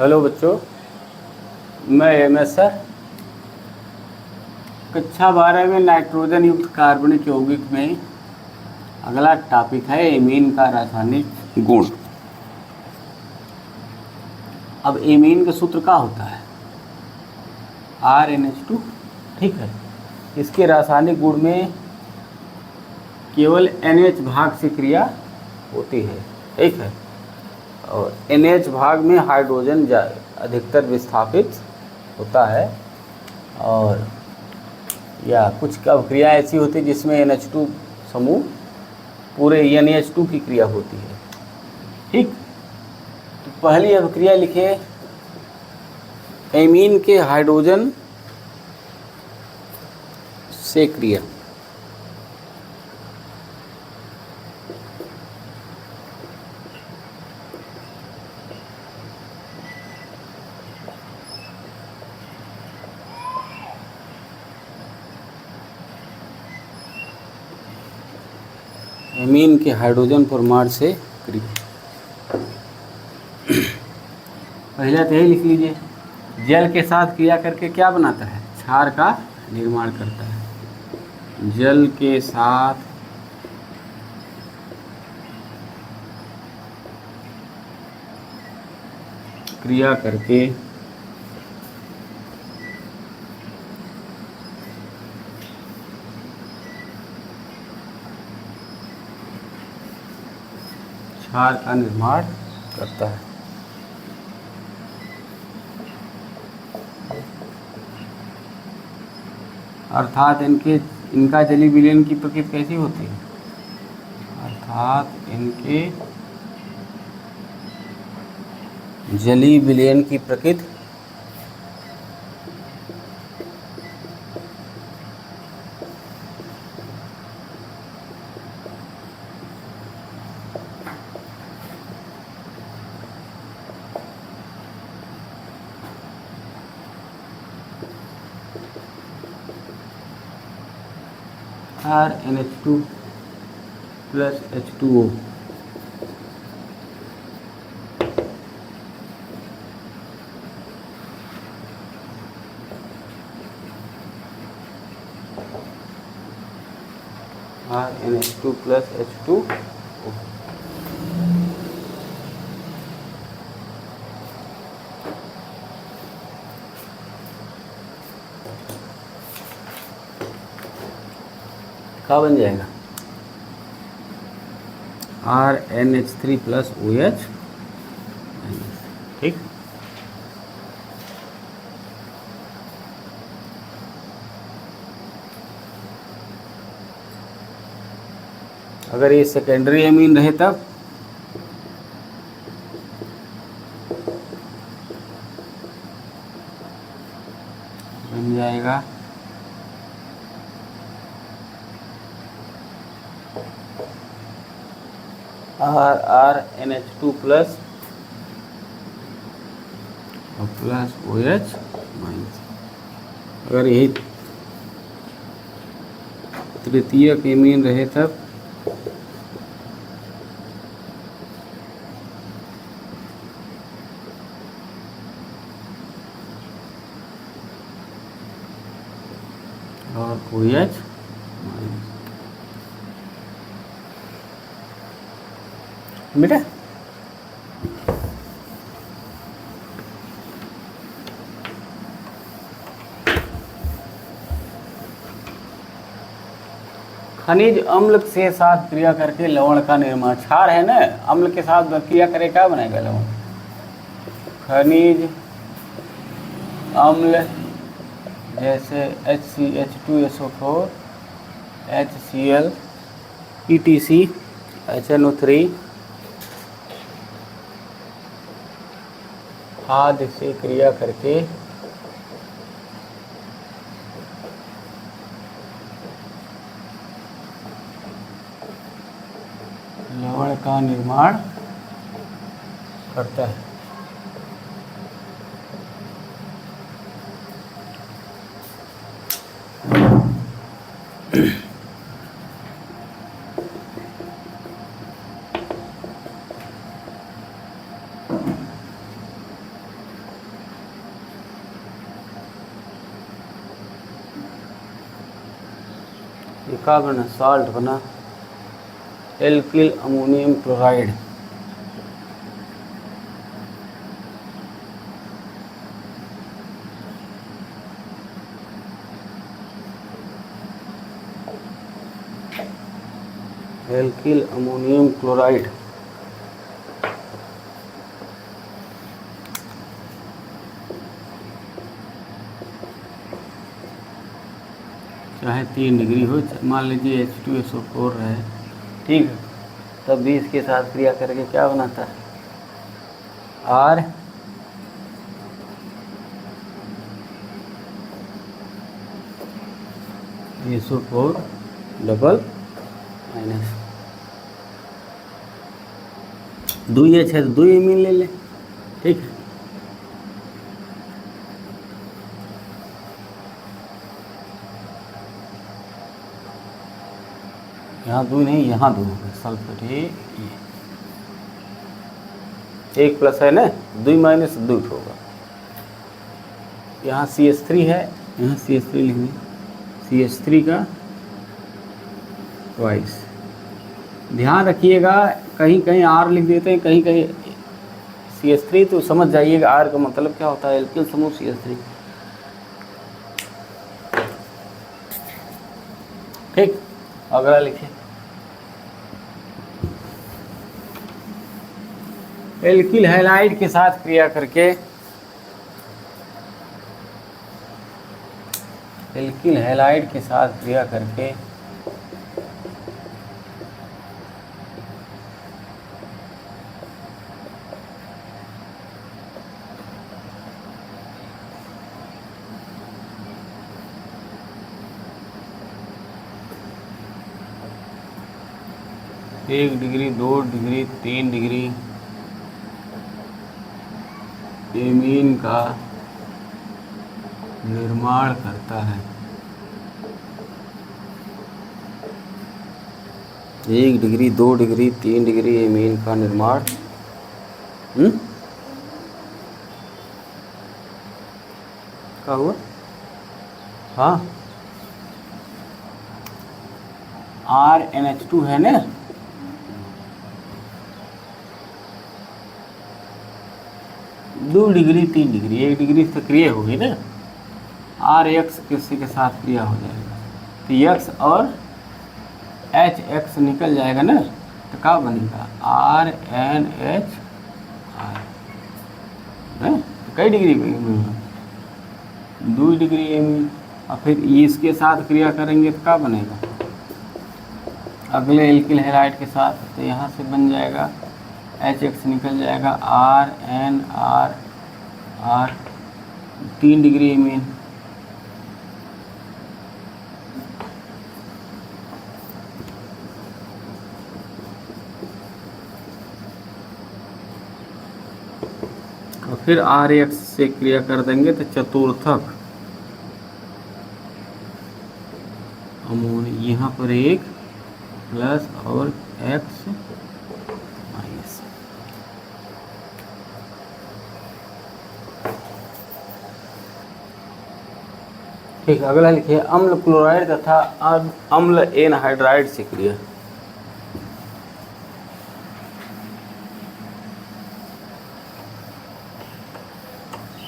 Hello बच्चों, मैं MS sir. कक्षा 12 में नाइट्रोजन युक्त कार्बनिक यौगिक में अगला टॉपिक है एमीन का रासायनिक गुण। अब एमीन का सूत्र क्या होता है? RnH2। ठीक है, इसके रासायनिक गुण में केवल NH भाग से क्रिया होती है। ठीक है, और NH भाग में हाइड्रोजन अधिकतर विस्थापित होता है, और या कुछ अभिक्रिया ऐसी होती है जिसमें NH2 समूह पूरे NH2 की क्रिया होती है। ठीक, तो पहली अभिक्रिया लिखे एमीन के हाइड्रोजन से क्रिया। एमीन के हाइड्रोजन परमाणु से क्रिया। पहले तो यही लिख लीजिए, जल के साथ क्रिया करके क्या बनाता है? क्षार का निर्माण करता है। जल के साथ क्रिया करके क्षार का निर्माण करता है। अर्थात इनका जलीय विलयन की प्रकृति कैसी होती है? अर्थात इनके जलीय विलयन की प्रकृति RnH2 plus H2O RnH2 plus H2O क्या बन जाएगा? RnH3 plus OH। ठीक, अगर ये सेकेंडरी एमीन रहे तब बन जाएगा RnH2 प्लस OH माइनस। अगर यही तृतीयक एमीन रहे तब और OH माइनस। बेटा खनिज अम्ल के साथ क्रिया करके लवण का निर्माण। क्षार है ना, अम्ल के साथ क्रिया करे क्या बनेगा? लवण। खनिज अम्ल जैसे HCH2SO4 HCl ETC HNO3 आदि से क्रिया करके लवण का निर्माण करता है। क्या बना, सॉल्ट बना, alkyl ammonium chloride. Alkyl ammonium chloride चाहे 3 डिग्री हो, मान लीजिए H2SO4 है, ठीक है, तब भी इसके साथ क्रिया करके क्या बनाता है, R SO4 double minus 2H है तो 2 एमीन ले ले, ठीक है। यहाँ 2 नहीं, यहाँ 2 होगा, सल्फेट ये 1 प्लस है ना, 2 माइनस 2 होगा। यहाँ CH3 है, यहाँ CH3 लिख दें, CH3 का ट्वाइस। ध्यान रखिएगा, कहीं कहीं R लिख देते हैं, कहीं कहीं CH3, तो समझ जाइएगा R का मतलब क्या होता है, एल्किल समूह CH3, ठीक। अगला लिखिए, एल्किल हैलाइड के साथ क्रिया करके, एल्किल हैलाइड के साथ क्रिया करके एक डिग्री, 2 डिग्री, 3 डिग्री एमीन का निर्माण करता है। 1 डिग्री, 2 डिग्री, 3 डिग्री एमीन का निर्माण क्या हुआ, हाँ, RNH2 है ना, दो डिग्री 3 डिग्री, 1 डिग्री से क्रिया होगी ना, RX किसी के साथ क्रिया हो जाएगा तो X और HX निकल जाएगा ना, तो क्या बनेगा, RNH है, तो कई डिग्री में 2 डिग्री एमीन, और फिर इसके साथ क्रिया करेंगे तो क्या बनेगा, अगले एल्किल हैलाइड के साथ, तो यहाँ से बन जाएगा HX निकल जाएगा RNR 3 डिग्री एमीन, और फिर RX से क्रिया कर देंगे तो चतुर्थक अमोनियम, यहाँ पर 1 प्लस और X माइनस। ठीक, अगला लिखिए, अम्ल क्लोराइड तथा अम्ल एनहाइड्राइड से क्रिया।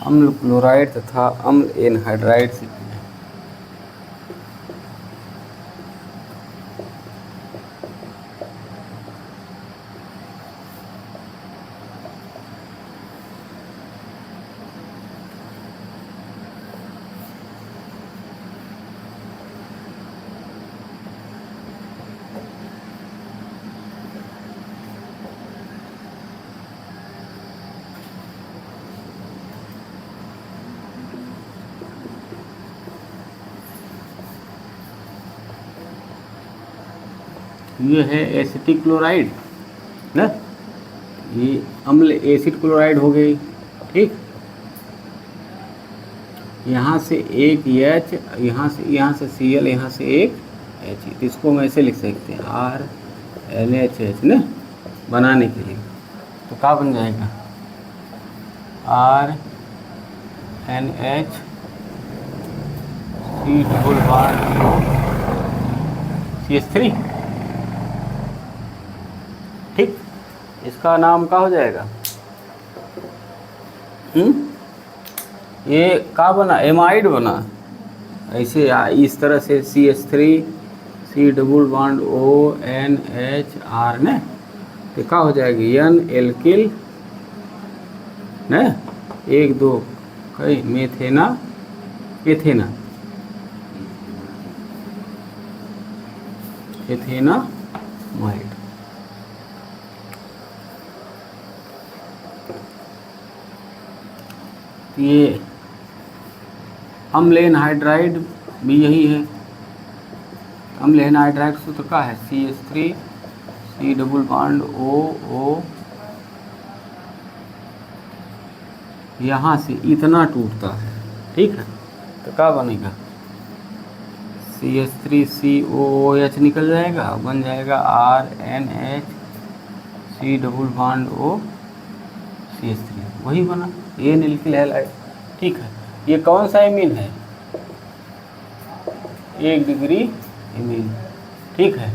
अम्ल क्लोराइड तथा अम्ल एनहाइड्राइड से क्रिया। ये है एसिटिक क्लोराइड ना, ये अम्ल एसिड क्लोराइड हो गई, ठीक। यहाँ से एक H, यहाँ से Cl, यहाँ से एक H, तो इसको हम ऐसे लिख सकते हैं RNHH ना, बनाने के लिए, तो क्या बन जाएगा, RNH C डबल बार CH3, ठीक। इसका नाम क्या हो जाएगा? ये क्या बना? एमाइड बना। ऐसे इस तरह से CH3 C double bond ONHR ने तो क्या हो जाएगी? N एल्किल ने 1 2 कई मेथेना एथेना एथेनामाइड। ये अम्ल एनहाइड्राइड भी यही है। अम्ल एनहाइड्राइड सूत्र का है CH3 C double bond O यहाँ से इतना टूटता है, ठीक है। तो क्या बनेगा? CH3COOH निकल जाएगा, बन जाएगा RNH C double bond O CH3, वही बना एन एल्किल हैलाइड, ठीक है। ये कौन सा एमीन है? 1 डिग्री एमीन, ठीक है।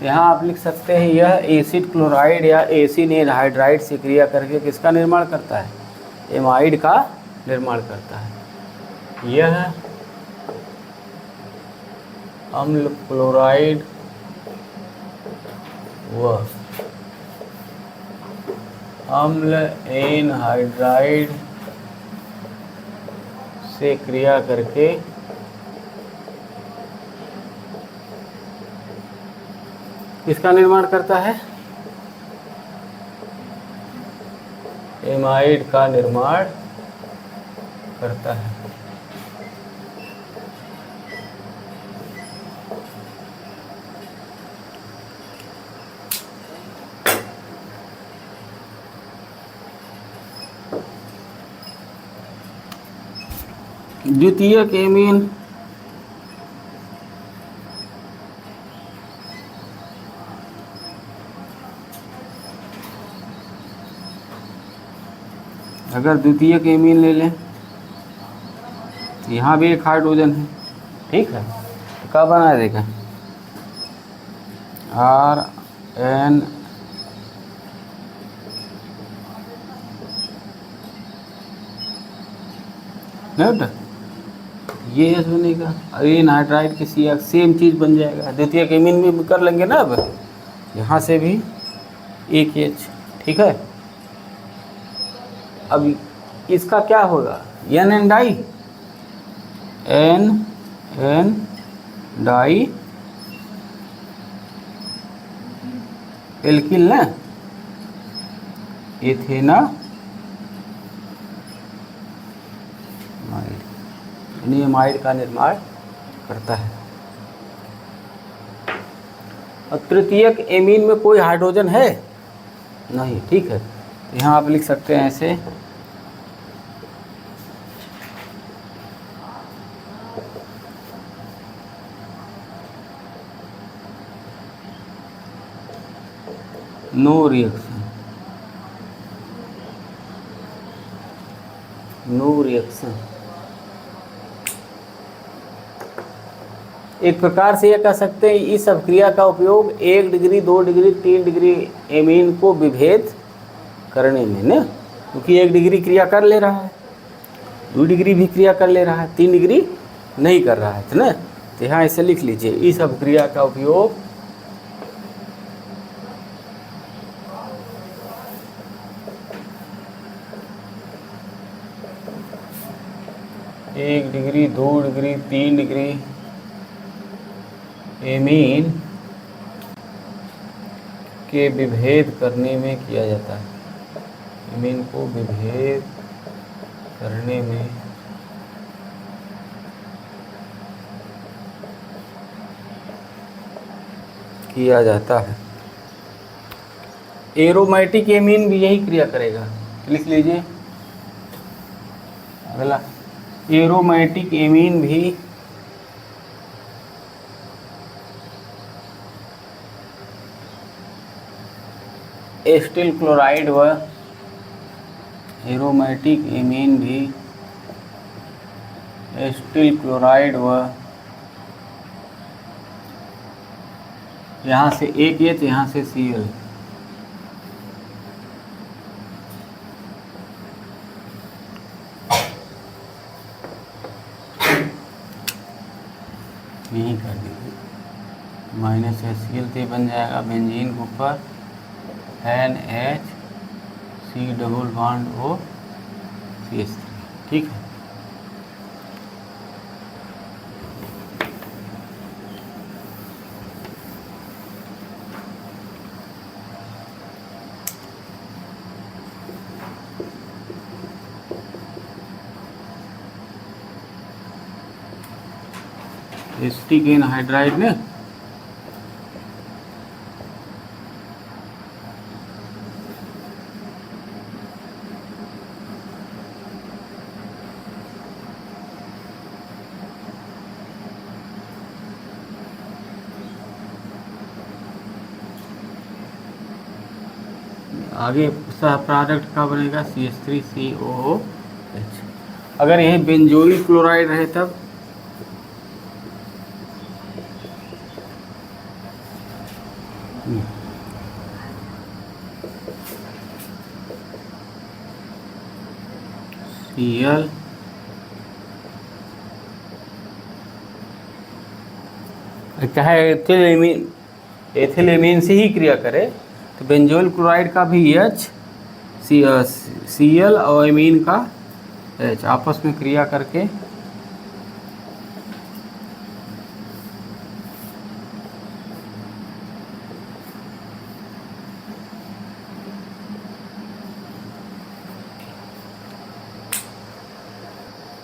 यहाँ आप लिख सकते हैं यह एसिड क्लोराइड या एसिड एनहाइड्राइड से क्रिया करके किसका निर्माण करता है? एमाइड का निर्माण करता है। यह अम्ल क्लोराइड व अम्ल एनहाइड्राइड से क्रिया करके किसका निर्माण करता है? एमाइड का निर्माण करता है। द्वितीयक एमीन अगर द्वितीयक एमीन ले लें तो यहाँ भी एक हाइड्रोजन है, ठीक है। तो क्या बना देगा? RN नहीं, ये एस बनेगा। एनहाइड्राइड के सी सेम चीज़ बन जाएगा। द्वितीयक एमीन भी कर लेंगे ना, अब यहाँ से भी एक H, ठीक है। अब इसका क्या होगा? N di N di alkyl ना एथेनामाइड, एमाइड का निर्माण करता है। और तृतीयक एमीन में कोई हाइड्रोजन है नहीं, ठीक है। तो यहाँ आप लिख सकते हैं ऐसे नो रिएक्शन, नो रिएक्शन। एक प्रकार से यह कह सकते हैं इस अभिक्रिया का उपयोग 1 डिग्री 2 डिग्री 3 डिग्री एमीन को विभेद करने में ना, क्योंकि 1 डिग्री क्रिया कर ले रहा है, 2 डिग्री भी क्रिया कर ले रहा है, 3 डिग्री नहीं कर रहा है ना। तो यहाँ इसे लिख लीजिए, इस अभिक्रिया का उपयोग 1 डिग्री 2 डिग्री 3 डिग्री एमीन के विभेद करने में किया जाता है। एमीन को विभेद करने में किया जाता है। एरोमेटिक एमीन भी यही क्रिया करेगा, लिख लीजिए। अगला एरोमेटिक एमीन भी एस्टिल क्लोराइड व एरोमेटिक एमीन भी एस्टिल क्लोराइड व यहाँ से एक एच, यहाँ से Cl, यही कर दीजिए माइनस HCl, तो बन जाएगा बेंजीन के ऊपर NH double bond O CH3। ठीक है, एसिटिक एनहाइड्राइड ने आगे सह प्रोडक्ट का बनेगा CH3COOH। अगर यही बेंजोइल क्लोराइड रहे तब Cl चाहे एथिलेमीन से ही क्रिया करे तो बेंजोइल क्लोराइड का भी H, Cl और एमीन का H आपस में क्रिया करके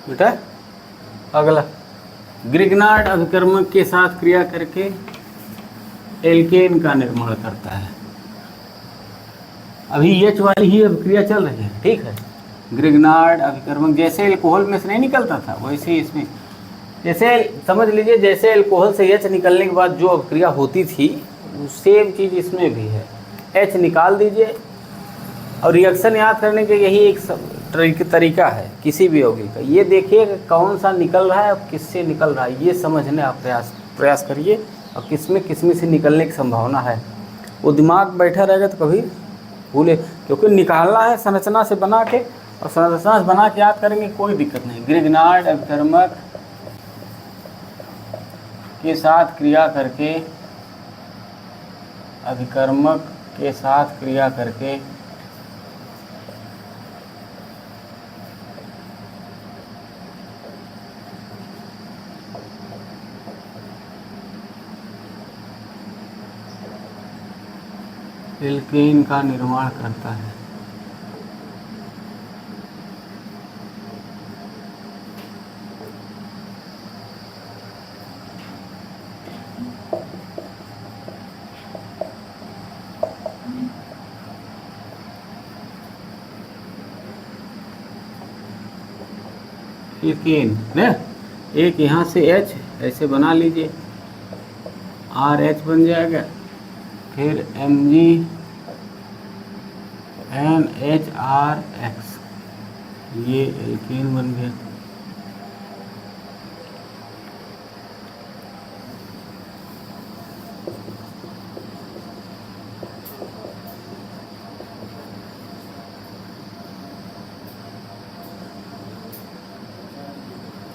बेटा अगला ग्रिग्नार्ड अभिकर्मक के साथ क्रिया करके एल्केन का निर्माण करता है। अभी H वाली ही अभिक्रिया चल रही है। ठीक है, ग्रिग्नार्ड अभिकर्मक जैसे एल्कोहल में से नहीं निकलता था वैसे ही इसमें, जैसे समझ लीजिए जैसे एल्कोहल से H निकलने के बाद जो अभिक्रिया होती थी सेम चीज़ इसमें भी है। H निकाल दीजिए और रिएक्शन याद करने के यही एक तरीका है किसी भी यौगिक का। ये देखिए कौन सा निकल रहा है और किससे निकल रहा है, ये समझने आप प्रयास करिए और किसमें से निकलने की संभावना है। वो दिमाग बैठा रहेगा तो कभी भूले, क्योंकि निकालना है संरचना से बना के, और संरचना से बना के याद करेंगे कोई दिक्कत नहीं। ग्रिग्नार्ड अभिकर्मक के साथ क्रिया करके एल्केन का निर्माण करता है। एल्केन ना, एक यहाँ से H ऐसे बना लीजिए, RH बन जाएगा, फिर MgNHRX, ये एल्केन बन गया।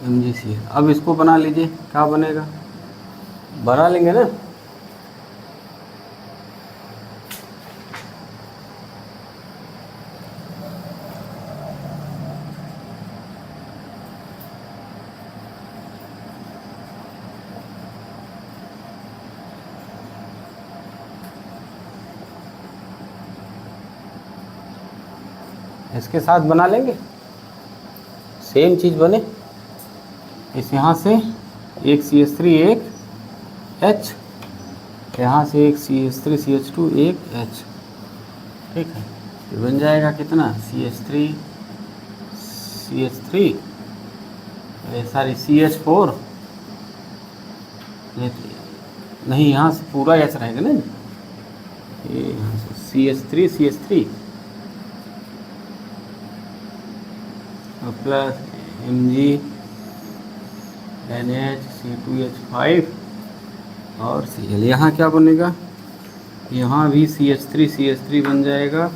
MgCl। अब इसको बना लीजिए, क्या बनेगा, बना लेंगे ना। इसके साथ बना लेंगे, सेम चीज़ बने। इस यहाँ से एक CH3 एक H, यहाँ से एक CH3 CH2 एक H। ठीक है, ये बन जाएगा कितना, CH3 सॉरी CH4, नहीं यहाँ से पूरा H रहेगा ना, ये यहाँ से CH3 प्लस MgNH C2H5 और Cl। यहाँ क्या बनेगा, यहाँ भी CH3 बन जाएगा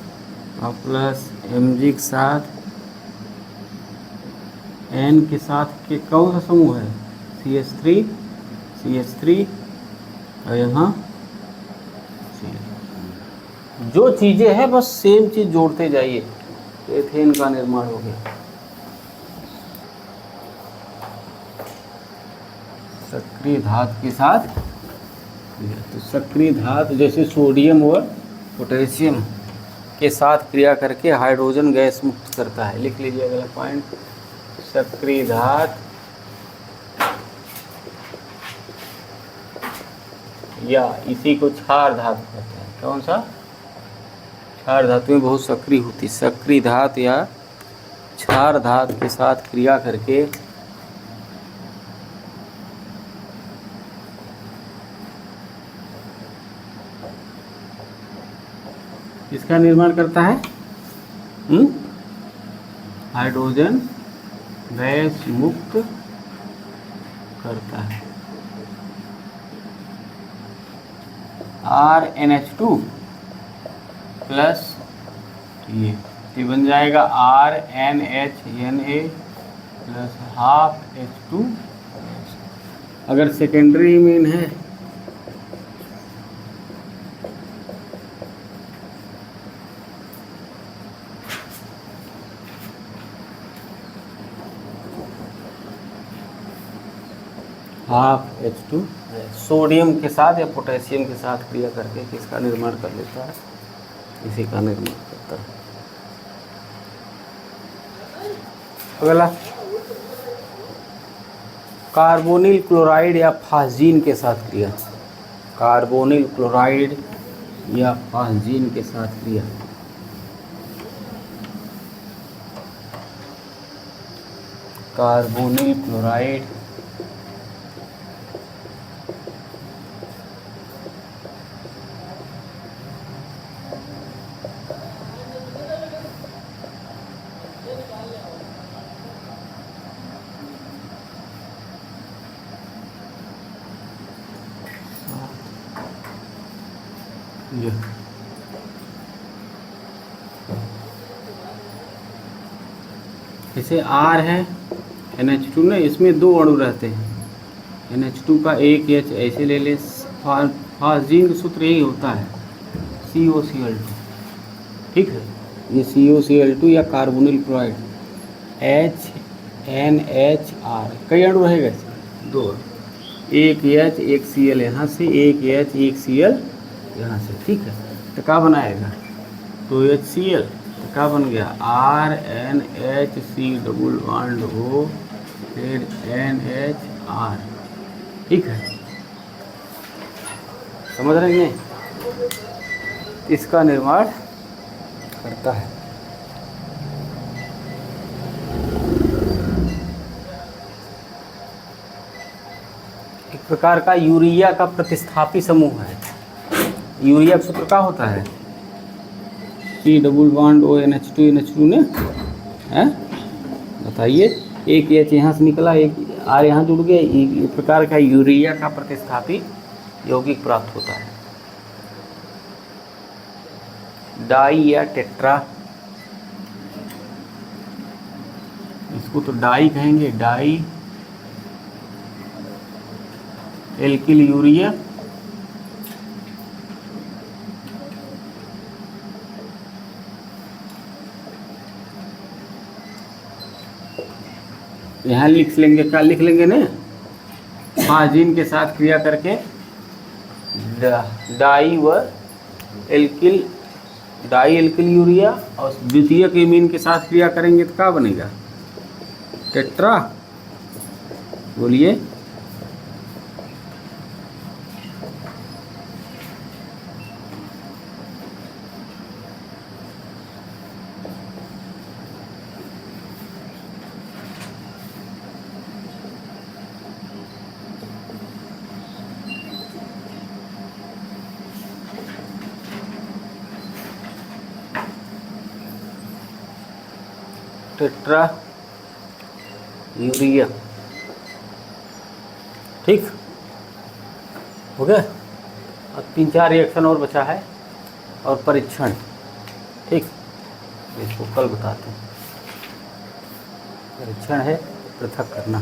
और प्लस Mg के साथ N के साथ के कौन सा समूह है, CH3 और यहाँ जो चीज़ें हैं बस सेम चीज़ जोड़ते जाइए, एथेन का निर्माण हो गया। सक्रिय धातु के साथ, तो सक्रिय धातु जैसे सोडियम और पोटेशियम के साथ क्रिया करके हाइड्रोजन गैस मुक्त करता है। लिख लीजिए अगला पॉइंट, सक्रिय धातु या इसी को क्षार धातु कहते हैं। कौन सा? क्षार धातु में बहुत सक्रिय होती, सक्रिय धातु या क्षार धातु के साथ क्रिया करके इसका निर्माण करता है, हाइड्रोजन गैस मुक्त करता है। RnH2 प्लस ये बन जाएगा RnHNa प्लस हाफ H2। अगर सेकेंडरी मीन है हाफ H2 सोडियम के साथ या पोटेशियम के साथ क्रिया करके किसका निर्माण कर लेता है, इसी का निर्माण करता है। अगला कार्बोनिल क्लोराइड या फास्जीन के साथ क्रिया, कार्बोनिल क्लोराइड या फास्जीन के साथ क्रिया। कार्बोनिल क्लोराइड जैसे R है NH2 ना, इसमें दो अणु रहते हैं, NH2 का एक H ऐसे ले ले। फास्जीन का सूत्र यही होता है COCl2, ठीक है। ये COCl2 या कार्बोनिल क्लोराइड HNHR, कई अणु रहेगा इसमें, दो, एक H एक Cl यहाँ से, एक H एक Cl यहाँ से, ठीक है। तो क्या बनाएगा, 2HCl, तो क्या बन गया RnHC डबल बॉन्ड O फिर NHR, ठीक है। समझ रहे हैं, इसका निर्माण करता है। एक प्रकार का यूरिया का प्रतिस्थापी समूह है। यूरिया का सूत्र क्या होता है, C double bond O NH2 ने, है बताइए, एक H यहाँ से निकला, एक R यहाँ जुड़ गया, एक प्रकार का यूरिया का प्रतिस्थापी यौगिक प्राप्त होता है। डाई या टेट्रा, इसको तो डाई कहेंगे, डाई एल्किल यूरिया, यहाँ लिख लेंगे, क्या लिख लेंगे ना, फास्जीन के साथ क्रिया करके डाई एल्किल यूरिया, और द्वितीयक एमीन के साथ क्रिया करेंगे तो क्या बनेगा, टेट्रा। बोलिए, टेट्रा यूरिया, ठीक हो गया। और 3-4 रिएक्शन और बचा है और परीक्षण। ठीक, इसको कल बताते हैं। परीक्षण है पृथक करना।